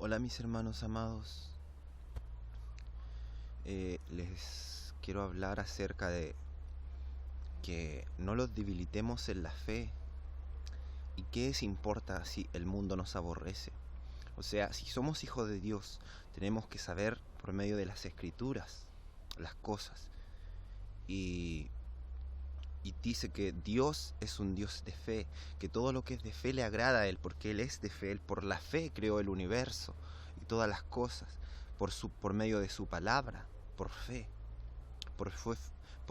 Hola mis hermanos amados, les quiero hablar acerca de que no los debilitemos en la fe y qué les importa si el mundo nos aborrece. O sea, si somos hijos de Dios, tenemos que saber por medio de las escrituras las cosas. Y, y dice que Dios es un Dios de fe, que todo lo que es de fe le agrada a Él, porque Él es de fe, Él por la fe creó el universo y todas las cosas, por medio de su palabra, por fe. Por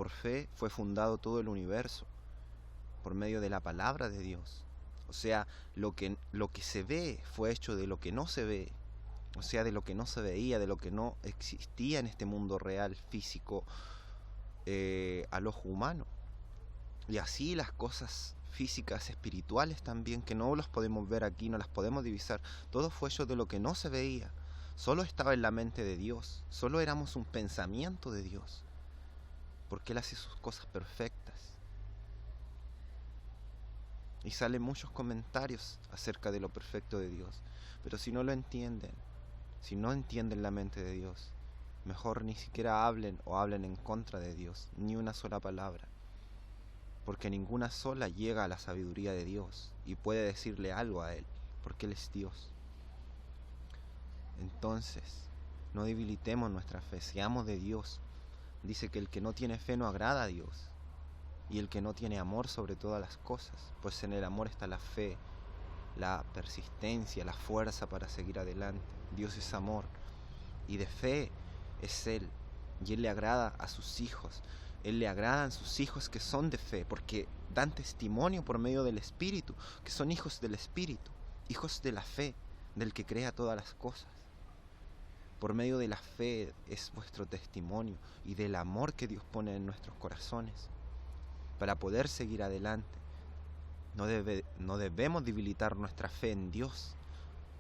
fe fue fundado todo el universo, por medio de la palabra de Dios. O sea, lo que se ve fue hecho de lo que no se ve. O sea, de lo que no se veía, de lo que no existía en este mundo real, físico, al ojo humano. Y así las cosas físicas, espirituales también, que no los podemos ver aquí, no las podemos divisar. Todo fue hecho de lo que no se veía. Solo estaba en la mente de Dios. Solo éramos un pensamiento de Dios, porque Él hace sus cosas perfectas. Y salen muchos comentarios acerca de lo perfecto de Dios. Pero si no lo entienden, si no entienden la mente de Dios, mejor ni siquiera hablen o hablen en contra de Dios, ni una sola palabra. Porque ninguna sola llega a la sabiduría de Dios y puede decirle algo a Él, porque Él es Dios. Entonces, no debilitemos nuestra fe, seamos de Dios. Dice que el que no tiene fe no agrada a Dios, y el que no tiene amor sobre todas las cosas, pues en el amor está la fe, la persistencia, la fuerza para seguir adelante. Dios es amor, y de fe es Él, y Él le agrada a sus hijos. Él le agradan sus hijos que son de fe, porque dan testimonio por medio del Espíritu, que son hijos del Espíritu, hijos de la fe, del que crea todas las cosas. Por medio de la fe es vuestro testimonio y del amor que Dios pone en nuestros corazones para poder seguir adelante. No debemos debilitar nuestra fe en Dios,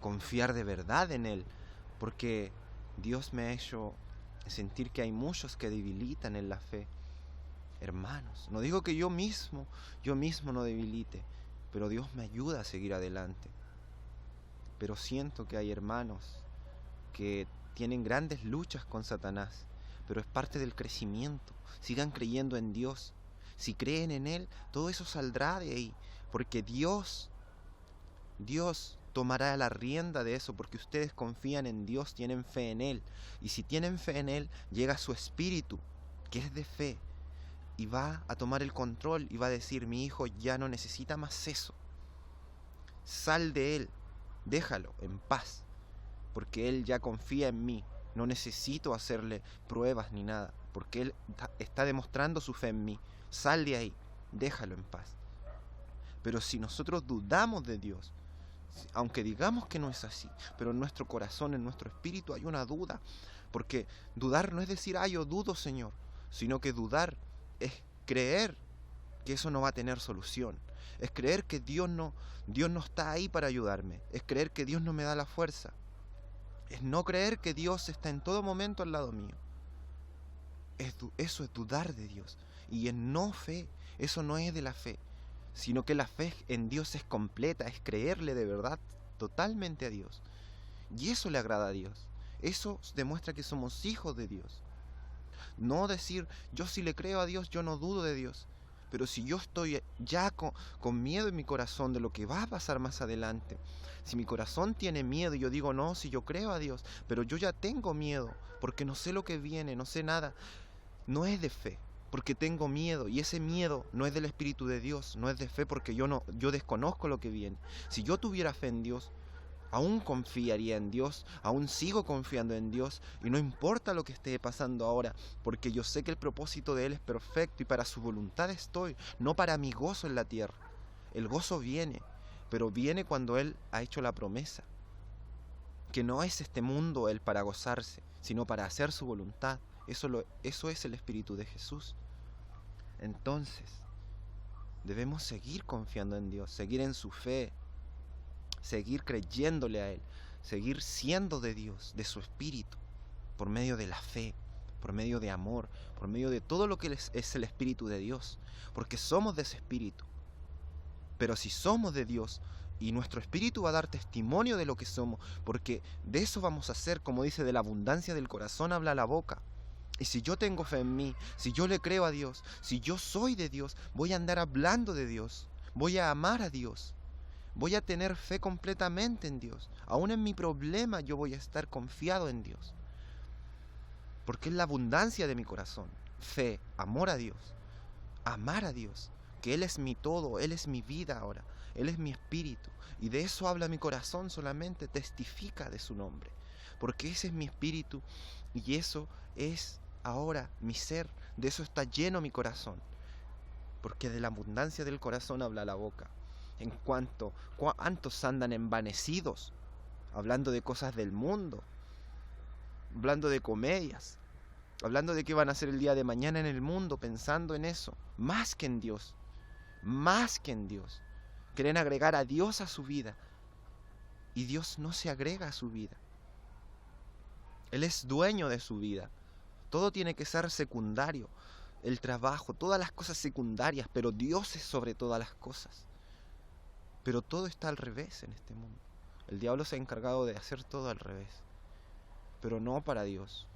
confiar de verdad en Él, porque Dios me ha hecho sentir que hay muchos que debilitan en la fe. Hermanos, no digo que yo mismo no debilite, pero Dios me ayuda a seguir adelante. Pero siento que hay hermanos que tienen grandes luchas con Satanás, pero es parte del crecimiento. Sigan creyendo en Dios. Si creen en Él, todo eso saldrá de ahí, porque Dios tomará la rienda de eso, porque ustedes confían en Dios, tienen fe en Él. Y si tienen fe en Él, llega su espíritu, que es de fe, y va a tomar el control y va a decir: mi hijo ya no necesita más eso. Sal de él, déjalo en paz, porque él ya confía en mí. No necesito hacerle pruebas ni nada, porque él está demostrando su fe en mí. Sal de ahí, déjalo en paz. Pero si nosotros dudamos de Dios, aunque digamos que no es así, pero en nuestro corazón, en nuestro espíritu hay una duda, porque dudar no es decir: yo dudo, Señor, sino que dudar es creer que eso no va a tener solución. Es creer que Dios no está ahí para ayudarme. Es creer que Dios no me da la fuerza. Es no creer que Dios está en todo momento al lado mío. Eso es dudar de Dios. Y en no fe, eso no es de la fe, sino que la fe en Dios es completa, es creerle de verdad totalmente a Dios. Y eso le agrada a Dios. Eso demuestra que somos hijos de Dios. No decir: yo sí le creo a Dios, yo no dudo de Dios. Pero si yo estoy ya con miedo en mi corazón de lo que va a pasar más adelante, si mi corazón tiene miedo y yo digo: no, si yo creo a Dios, pero yo ya tengo miedo porque no sé lo que viene, no sé nada, no es de fe, porque tengo miedo, y ese miedo no es del Espíritu de Dios, no es de fe, porque yo desconozco lo que viene. Si yo tuviera fe en Dios, aún confiaría en Dios, aún sigo confiando en Dios, y no importa lo que esté pasando ahora, porque yo sé que el propósito de Él es perfecto y para su voluntad estoy, no para mi gozo en la tierra. El gozo viene, pero viene cuando Él ha hecho la promesa, que no es este mundo Él para gozarse, sino para hacer su voluntad. Eso es el Espíritu de Jesús. Entonces, debemos seguir confiando en Dios, seguir en su fe, seguir creyéndole a Él, seguir siendo de Dios, de su Espíritu, por medio de la fe, por medio de amor, por medio de todo lo que es el Espíritu de Dios, porque somos de ese Espíritu. Pero si somos de Dios Y nuestro espíritu va a dar testimonio de lo que somos, porque de eso vamos a hacer, como dice, de la abundancia del corazón habla la boca. Y si yo tengo fe en mí, si yo le creo a Dios, si yo soy de Dios, voy a andar hablando de Dios, voy a amar a Dios, voy a tener fe completamente en Dios. Aún en mi problema yo voy a estar confiado en Dios, porque es la abundancia de mi corazón. Fe, amor a Dios, amar a Dios, que Él es mi todo, Él es mi vida ahora, Él es mi espíritu. Y de eso habla mi corazón solamente, testifica de su nombre, porque ese es mi espíritu y eso es ahora mi ser, de eso está lleno mi corazón, porque de la abundancia del corazón habla la boca. En cuántos andan envanecidos, hablando de cosas del mundo, hablando de comedias, hablando de qué van a hacer el día de mañana en el mundo, pensando en eso, más que en Dios, más que en Dios. Quieren agregar a Dios a su vida, y Dios no se agrega a su vida. Él es dueño de su vida. Todo tiene que ser secundario, el trabajo, todas las cosas secundarias, pero Dios es sobre todas las cosas. Pero todo está al revés en este mundo. El diablo se ha encargado de hacer todo al revés, pero no para Dios.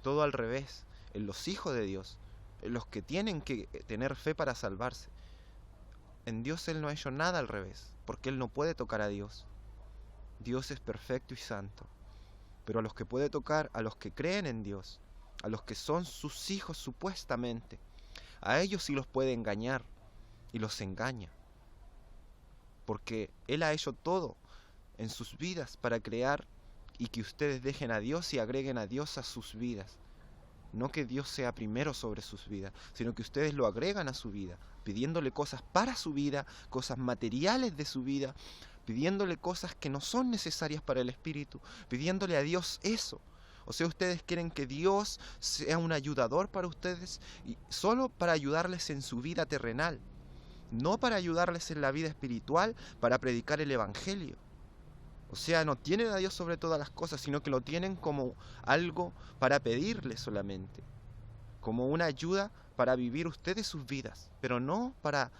Todo al revés, en los hijos de Dios, en los que tienen que tener fe para salvarse. En Dios Él no ha hecho nada al revés, porque Él no puede tocar a Dios. Dios es perfecto y santo. Pero a los que puede tocar, a los que creen en Dios, a los que son sus hijos supuestamente, a ellos sí los puede engañar, y los engaña. Porque Él ha hecho todo en sus vidas para crear y que ustedes dejen a Dios y agreguen a Dios a sus vidas. No que Dios sea primero sobre sus vidas, sino que ustedes lo agregan a su vida, pidiéndole cosas para su vida, cosas materiales de su vida, pidiéndole cosas que no son necesarias para el espíritu, pidiéndole a Dios eso. O sea, ustedes quieren que Dios sea un ayudador para ustedes, y solo para ayudarles en su vida terrenal, no para ayudarles en la vida espiritual, para predicar el evangelio. O sea, no tienen a Dios sobre todas las cosas, sino que lo tienen como algo para pedirle solamente, como una ayuda para vivir ustedes sus vidas, pero no para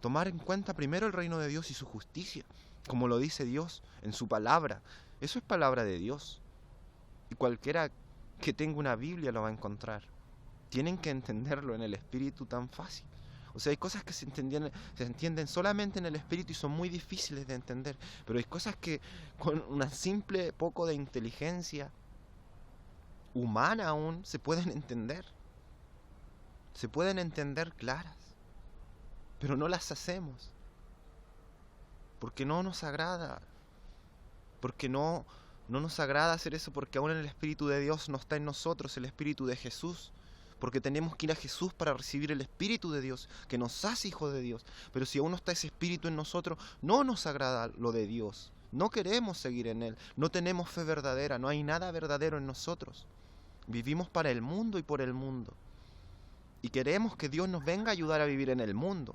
tomar en cuenta primero el reino de Dios y su justicia, como lo dice Dios en su palabra. Eso es palabra de Dios, y cualquiera que tenga una Biblia lo va a encontrar. Tienen que entenderlo en el espíritu tan fácil. O sea, hay cosas que se entienden solamente en el espíritu y son muy difíciles de entender. Pero hay cosas que con una simple poco de inteligencia humana aún se pueden entender. Se pueden entender claras. Pero no las hacemos. Porque no nos agrada. Porque no nos agrada hacer eso, porque aún el Espíritu de Dios no está en nosotros, el Espíritu de Jesús. Porque tenemos que ir a Jesús para recibir el Espíritu de Dios, que nos hace hijos de Dios. Pero si aún no está ese Espíritu en nosotros, no nos agrada lo de Dios. No queremos seguir en Él. No tenemos fe verdadera. No hay nada verdadero en nosotros. Vivimos para el mundo y por el mundo. Y queremos que Dios nos venga a ayudar a vivir en el mundo,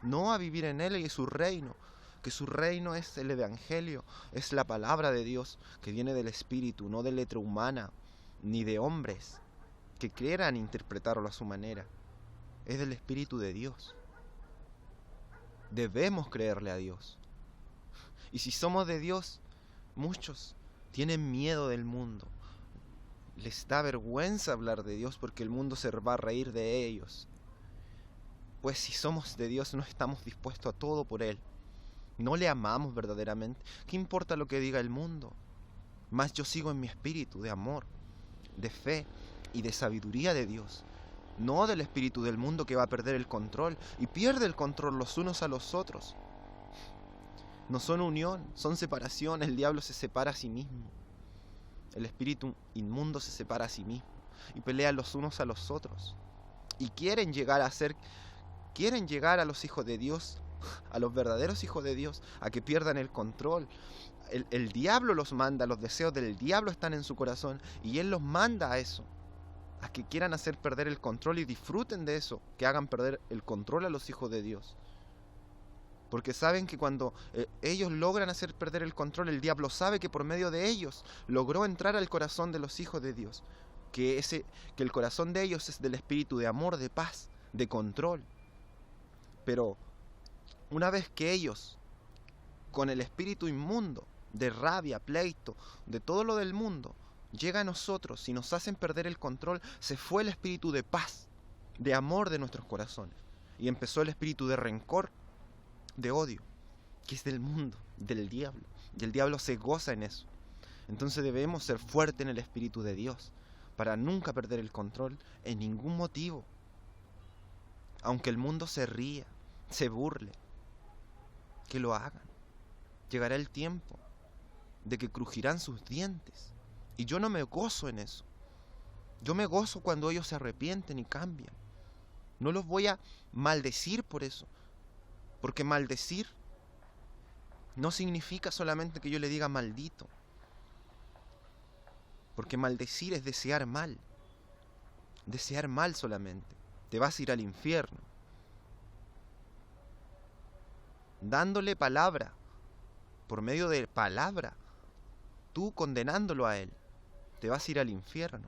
no a vivir en Él y su reino. Que su reino es el Evangelio, es la palabra de Dios que viene del Espíritu, no de letra humana, ni de hombres que quieran interpretarlo a su manera. Es del Espíritu de Dios. Debemos creerle a Dios. Y si somos de Dios, muchos tienen miedo del mundo. Les da vergüenza hablar de Dios porque el mundo se va a reír de ellos. Pues si somos de Dios, no estamos dispuestos a todo por Él. No le amamos verdaderamente. ¿Qué importa lo que diga el mundo? Mas yo sigo en mi espíritu de amor, de fe y de sabiduría de Dios, no del espíritu del mundo que va a perder el control y pierde el control los unos a los otros. No son unión, son separación. El diablo se separa a sí mismo. El espíritu inmundo se separa a sí mismo y pelea los unos a los otros. Y quieren llegar a los hijos de Dios, a los verdaderos hijos de Dios, a que pierdan el control. El diablo los manda, los deseos del diablo están en su corazón y él los manda a eso, a que quieran hacer perder el control y disfruten de eso, que hagan perder el control a los hijos de Dios. Porque saben que cuando ellos logran hacer perder el control, el diablo sabe que por medio de ellos logró entrar al corazón de los hijos de Dios, que el corazón de ellos es del espíritu de amor, de paz, de control. Pero una vez que ellos con el espíritu inmundo, de rabia, pleito, de todo lo del mundo, llega a nosotros y nos hacen perder el control, se fue el espíritu de paz, de amor de nuestros corazones. Y empezó el espíritu de rencor, de odio, que es del mundo, del diablo. Y el diablo se goza en eso. Entonces debemos ser fuertes en el espíritu de Dios, para nunca perder el control en ningún motivo. Aunque el mundo se ría, se burle, que lo hagan. Llegará el tiempo de que crujirán sus dientes. Y yo no me gozo en eso. Yo me gozo cuando ellos se arrepienten y cambian. No los voy a maldecir por eso. Porque maldecir no significa solamente que yo le diga maldito. Porque maldecir es desear mal. Desear mal solamente. Te vas a ir al infierno. Dándole palabra, por medio de palabra, tú condenándolo a él, te vas a ir al infierno.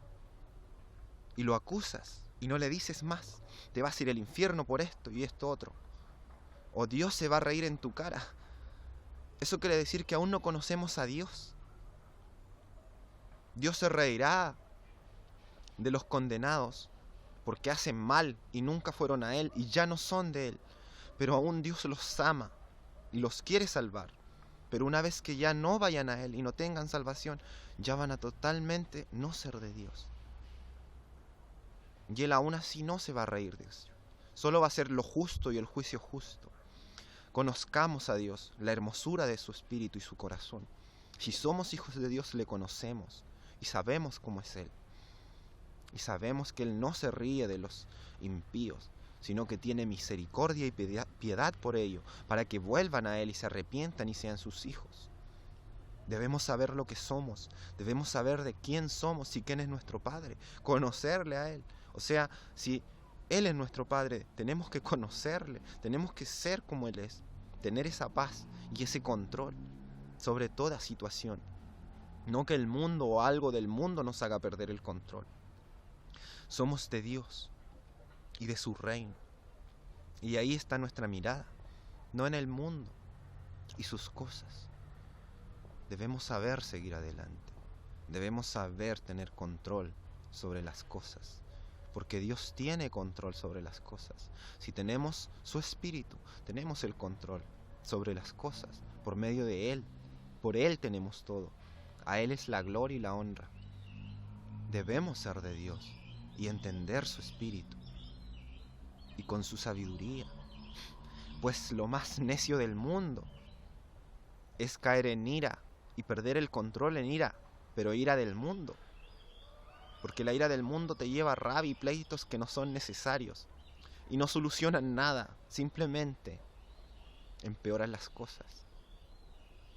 Y lo acusas y no le dices más. Te vas a ir al infierno por esto y esto otro. O Dios se va a reír en tu cara. Eso quiere decir que aún no conocemos a Dios. Dios se reirá de los condenados porque hacen mal y nunca fueron a Él y ya no son de Él. Pero aún Dios los ama y los quiere salvar. Pero una vez que ya no vayan a Él y no tengan salvación, ya van a totalmente no ser de Dios. Y Él aún así no se va a reír de ellos. Solo va a ser lo justo y el juicio justo. Conozcamos a Dios, la hermosura de su espíritu y su corazón. Si somos hijos de Dios, le conocemos y sabemos cómo es Él. Y sabemos que Él no se ríe de los impíos, sino que tiene misericordia y piedad por ellos, para que vuelvan a Él y se arrepientan y sean sus hijos. Debemos saber lo que somos, debemos saber de quién somos y quién es nuestro Padre, conocerle a Él. O sea, si Él es nuestro Padre, tenemos que conocerle, tenemos que ser como Él es, tener esa paz y ese control sobre toda situación. No que el mundo o algo del mundo nos haga perder el control. Somos de Dios y de su reino. Y ahí está nuestra mirada, no en el mundo y sus cosas. Debemos saber seguir adelante. Debemos saber tener control sobre las cosas. Porque Dios tiene control sobre las cosas. Si tenemos su espíritu, tenemos el control sobre las cosas. Por medio de Él. Por Él tenemos todo. A Él es la gloria y la honra. Debemos ser de Dios y entender su espíritu. Y con su sabiduría. Pues lo más necio del mundo es caer en ira y perder el control en ira, pero ira del mundo. Porque la ira del mundo te lleva a rabia y pleitos que no son necesarios y no solucionan nada, simplemente empeoran las cosas.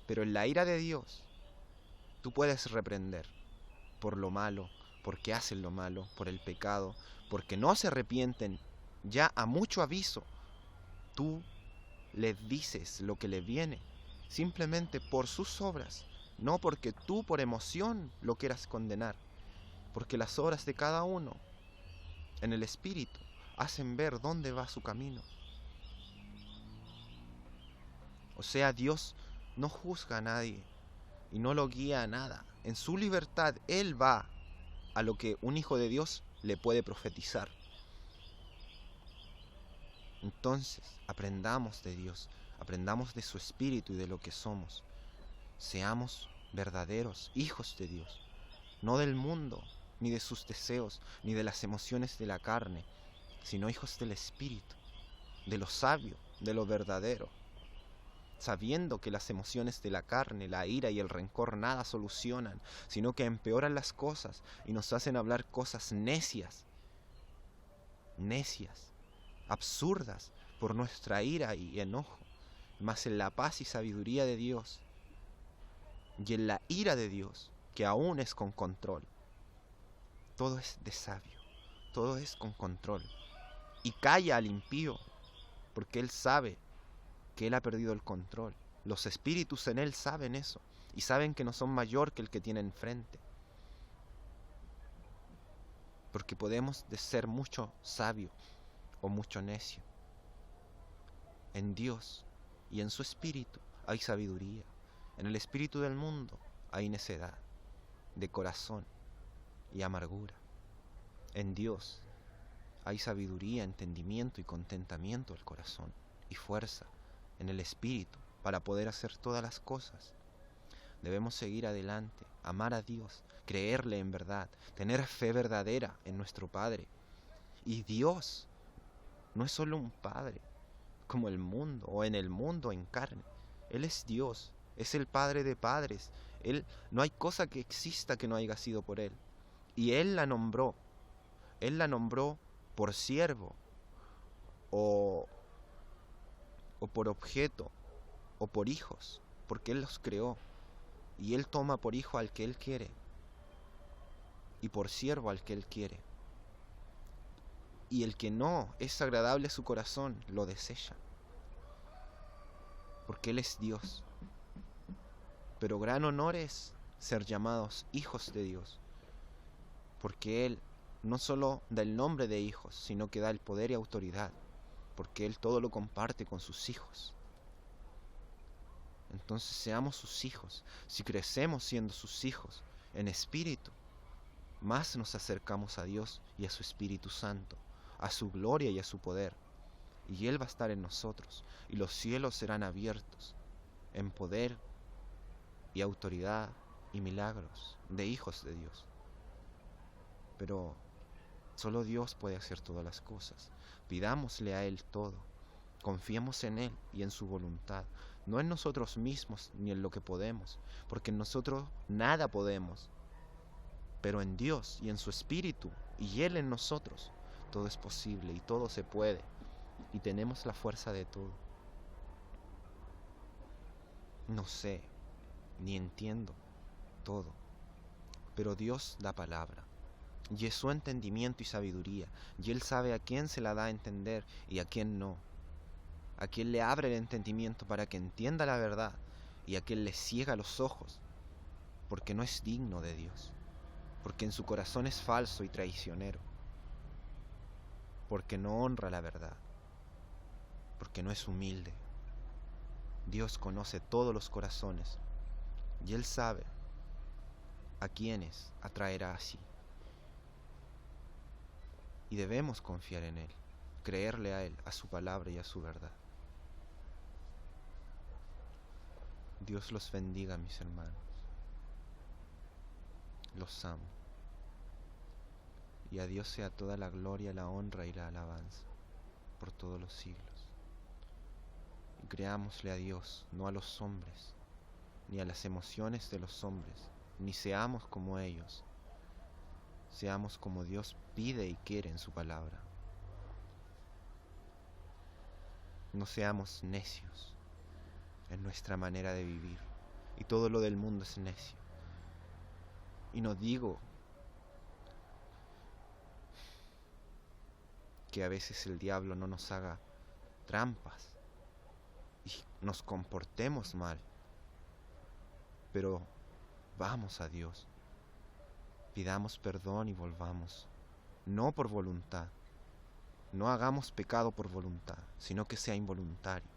Pero en la ira de Dios tú puedes reprender por lo malo, porque hacen lo malo, por el pecado, porque no se arrepienten. Ya a mucho aviso, tú les dices lo que le viene, simplemente por sus obras, no porque tú por emoción lo quieras condenar, porque las obras de cada uno en el espíritu hacen ver dónde va su camino. O sea, Dios no juzga a nadie y no lo guía a nada. En su libertad Él va a lo que un hijo de Dios le puede profetizar. Entonces, aprendamos de Dios, aprendamos de su espíritu y de lo que somos. Seamos verdaderos hijos de Dios, no del mundo, ni de sus deseos, ni de las emociones de la carne, sino hijos del espíritu, de lo sabio, de lo verdadero, sabiendo que las emociones de la carne, la ira y el rencor nada solucionan, sino que empeoran las cosas y nos hacen hablar cosas necias, absurdas por nuestra ira y enojo, mas en la paz y sabiduría de Dios y en la ira de Dios, que aún es con control, todo es de sabio, todo es con control, y calla al impío, porque él sabe que él ha perdido el control. Los espíritus en él saben eso, y saben que no son mayor que el que tiene enfrente, porque podemos ser mucho sabio o mucho necio. En Dios y en su espíritu hay sabiduría. En el espíritu del mundo hay necedad de corazón y amargura. En Dios hay sabiduría, entendimiento y contentamiento del corazón y fuerza en el espíritu para poder hacer todas las cosas. Debemos seguir adelante, amar a Dios, creerle en verdad, tener fe verdadera en nuestro Padre. Y Dios no es solo un Padre como el mundo o en el mundo en carne. Él es Dios, es el Padre de padres. No hay cosa que exista que no haya sido por Él. Y Él la nombró por siervo o por objeto o por hijos, porque Él los creó. Y Él toma por hijo al que Él quiere y por siervo al que Él quiere. Y el que no es agradable a su corazón lo desecha, porque Él es Dios. Pero gran honor es ser llamados hijos de Dios, porque Él no solo da el nombre de hijos, sino que da el poder y autoridad, porque Él todo lo comparte con sus hijos. Entonces seamos sus hijos. Si crecemos siendo sus hijos en espíritu, más nos acercamos a Dios y a su Espíritu Santo, a su gloria y a su poder. Y Él va a estar en nosotros, y los cielos serán abiertos en poder y autoridad y milagros de hijos de Dios. Pero solo Dios puede hacer todas las cosas. Pidámosle a Él todo. Confiemos en Él y en su voluntad, no en nosotros mismos ni en lo que podemos, porque en nosotros nada podemos, pero en Dios y en su Espíritu y Él en nosotros, todo es posible y todo se puede, y tenemos la fuerza de todo. No sé, ni entiendo todo, pero Dios da palabra, y es su entendimiento y sabiduría, y Él sabe a quién se la da a entender y a quién no. A quien le abre el entendimiento para que entienda la verdad, y a quien le ciega los ojos, porque no es digno de Dios, porque en su corazón es falso y traicionero, porque no honra la verdad, porque no es humilde. Dios conoce todos los corazones, y Él sabe a quienes atraerá así. Y debemos confiar en Él, creerle a Él, a su palabra y a su verdad. Dios los bendiga, mis hermanos. Los amo. Y a Dios sea toda la gloria, la honra y la alabanza por todos los siglos. Y creámosle a Dios, no a los hombres, ni a las emociones de los hombres, ni seamos como ellos. Seamos como Dios pide y quiere en su palabra. No seamos necios en nuestra manera de vivir, y todo lo del mundo es necio. Y no digo que a veces el diablo no nos haga trampas y nos comportemos mal, pero vamos a Dios, pidamos perdón y volvamos, no por voluntad, no hagamos pecado por voluntad, sino que sea involuntario.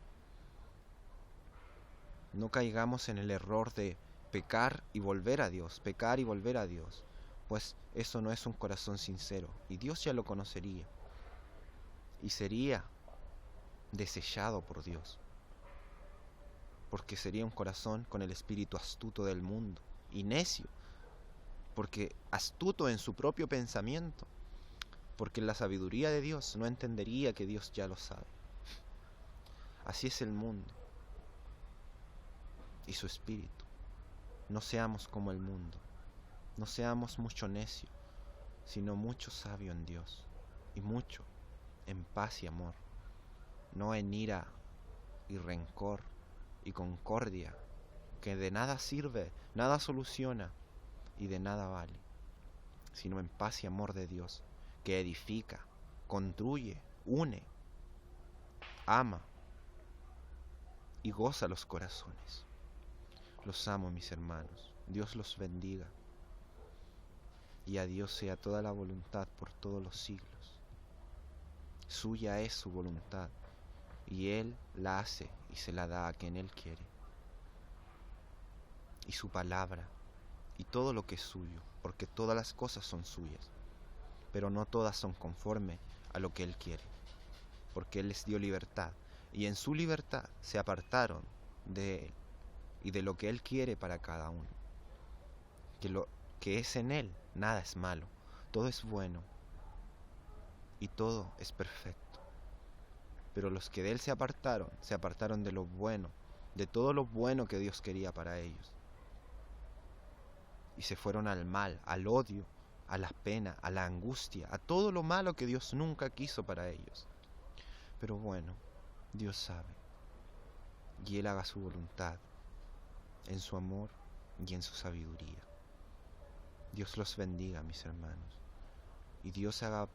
No caigamos en el error de pecar y volver a Dios, pecar y volver a Dios, pues eso no es un corazón sincero, y Dios ya lo conocería, y sería desechado por Dios, porque sería un corazón con el espíritu astuto del mundo, y necio, porque astuto en su propio pensamiento, porque en la sabiduría de Dios no entendería que Dios ya lo sabe. Así es el mundo y su espíritu. No seamos como el mundo, no seamos mucho necio, sino mucho sabio en Dios, y mucho en paz y amor, no en ira y rencor y concordia, que de nada sirve, nada soluciona y de nada vale, sino en paz y amor de Dios, que edifica, construye, une, ama y goza los corazones. Los amo, mis hermanos. Dios los bendiga. Y a Dios sea toda la voluntad por todos los siglos. Suya es su voluntad, y Él la hace y se la da a quien Él quiere. y su palabra y todo lo que es suyo, porque todas las cosas son suyas, pero no todas son conforme a lo que Él quiere, porque Él les dio libertad, y en su libertad se apartaron de Él y de lo que Él quiere para cada uno. Que lo que es en Él, nada es malo, todo es bueno y todo es perfecto. Pero los que de Él se apartaron de lo bueno, de todo lo bueno que Dios quería para ellos. Y se fueron al mal, al odio, a la pena, a la angustia, a todo lo malo que Dios nunca quiso para ellos. Pero bueno, Dios sabe, y Él haga su voluntad, en su amor y en su sabiduría. Dios los bendiga, mis hermanos, y Dios haga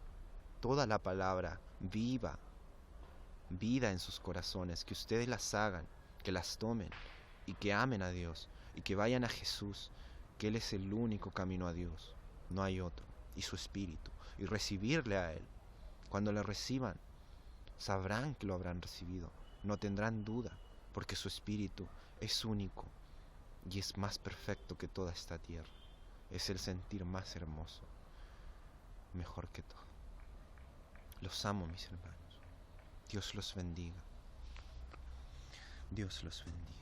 toda la palabra viva, vida en sus corazones, que ustedes las hagan, que las tomen y que amen a Dios y que vayan a Jesús, que Él es el único camino a Dios, no hay otro, y su Espíritu, y recibirle a Él. Cuando le reciban, sabrán que lo habrán recibido, no tendrán duda, porque su Espíritu es único y es más perfecto que toda esta tierra. Es el sentir más hermoso, mejor que todo. Los amo, mis hermanos. Dios los bendiga. Dios los bendiga.